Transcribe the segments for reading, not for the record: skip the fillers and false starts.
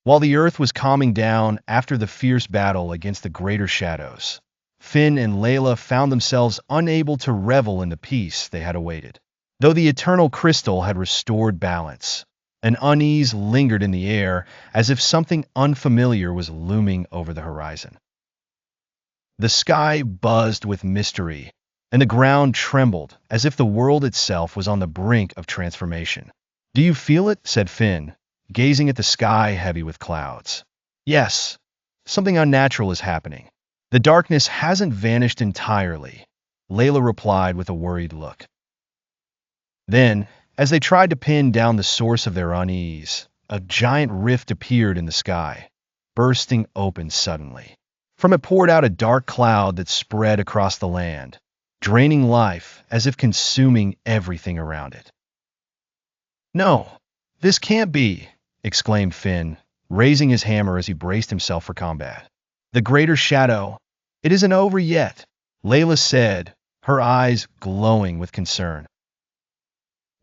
While the earth was calming down after the fierce battle against the greater shadows, Finn and Layla found themselves unable to revel in the peace they had awaited. Though the eternal crystal had restored balance, an unease lingered in the air as if something unfamiliar was looming over the horizon. The sky buzzed with mystery, and the ground trembled as if the world itself was on the brink of transformation. "Do you feel it?" said Finn, gazing at the sky heavy with clouds. "Yes, something unnatural is happening. The darkness hasn't vanished entirely," Layla replied with a worried look. Then, as they tried to pin down the source of their unease, a giant rift appeared in the sky, bursting open suddenly. From it poured out a dark cloud that spread across the land, draining life as if consuming everything around it. "No, this can't be," exclaimed Finn, raising his hammer as he braced himself for combat. "The greater shadow, it isn't over yet," Layla said, her eyes glowing with concern.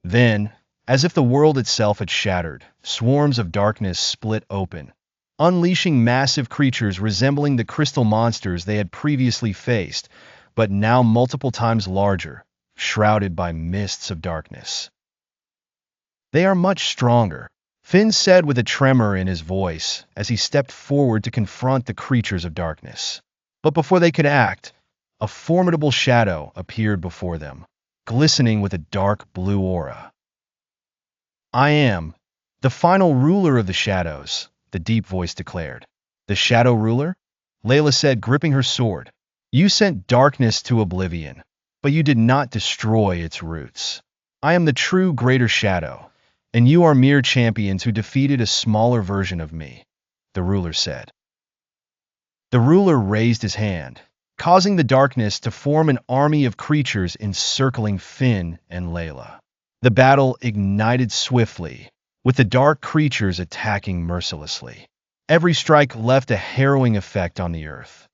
Then, as if the world itself had shattered, swarms of darkness split open, unleashing massive creatures resembling the crystal monsters they had previously faced, but now multiple times larger, shrouded by mists of darkness. "They are much stronger," Finn said with a tremor in his voice as he stepped forward to confront the creatures of darkness. But before they could act, a formidable shadow appeared before them, glistening with a dark blue aura. "I am the final ruler of the shadows," the deep voice declared. "The shadow ruler?" Layla said, gripping her sword. "You sent darkness to oblivion, but you did not destroy its roots. I am the true greater shadow, and you are mere champions who defeated a smaller version of me," the ruler said. The ruler raised his hand, causing the darkness to form an army of creatures encircling Finn and Layla. The battle ignited swiftly, with the dark creatures attacking mercilessly. Every strike left a harrowing effect on the earth.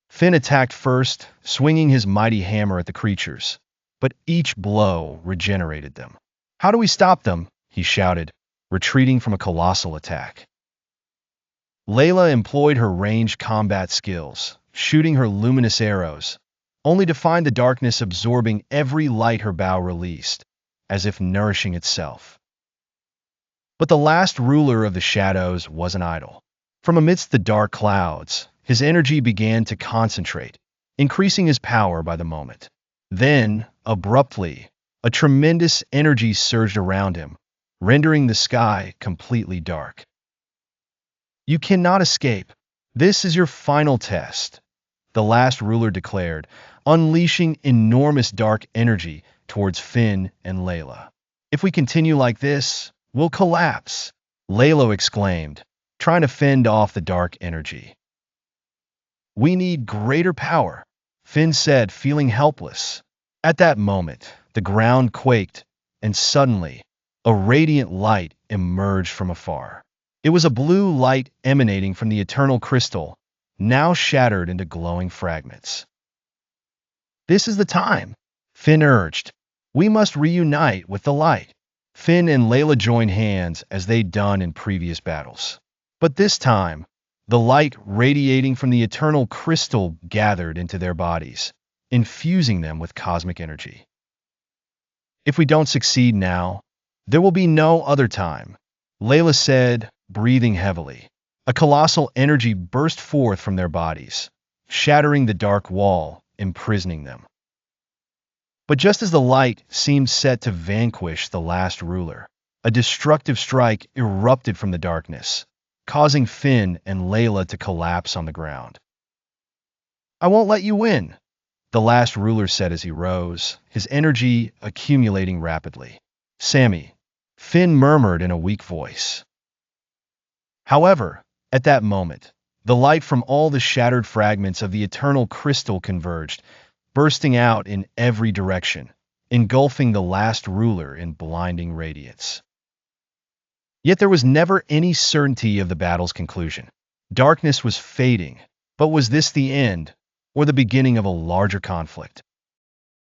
Finn attacked first, swinging his mighty hammer at the creatures, but each blow regenerated them. "How do we stop them?" he shouted, retreating from a colossal attack. Layla employed her ranged combat skills, shooting her luminous arrows, only to find the darkness absorbing every light her bow released, as if nourishing itself. But the last ruler of the shadows wasn't idle. From amidst the dark clouds, his energy began to concentrate, increasing his power by the moment. Then, abruptly, a tremendous energy surged around him, rendering the sky completely dark. "You cannot escape. This is your final test," the last ruler declared, unleashing enormous dark energy towards Finn and Layla. "If we continue like this, we'll collapse," Layla exclaimed, trying to fend off the dark energy. "We need greater power," Finn said, feeling helpless. At that moment, the ground quaked, and suddenly, a radiant light emerged from afar. It was a blue light emanating from the eternal crystal, now shattered into glowing fragments. "This is the time," Finn urged. "We must reunite with the light." Finn and Layla joined hands as they'd done in previous battles. But this time, the light radiating from the eternal crystal gathered into their bodies, infusing them with cosmic energy. "If we don't succeed now, there will be no other time," Layla said, breathing heavily. A colossal energy burst forth from their bodies, shattering the dark wall, imprisoning them. But just as the light seemed set to vanquish the last ruler, a destructive strike erupted from the darkness, causing Finn and Layla to collapse on the ground. "I won't let you win," the last ruler said as he rose, his energy accumulating rapidly. "Sammy," Finn murmured in a weak voice. However, at that moment, the light from all the shattered fragments of the eternal crystal converged, bursting out in every direction, engulfing the last ruler in blinding radiance. Yet there was never any certainty of the battle's conclusion. Darkness was fading, but was this the end, or the beginning of a larger conflict?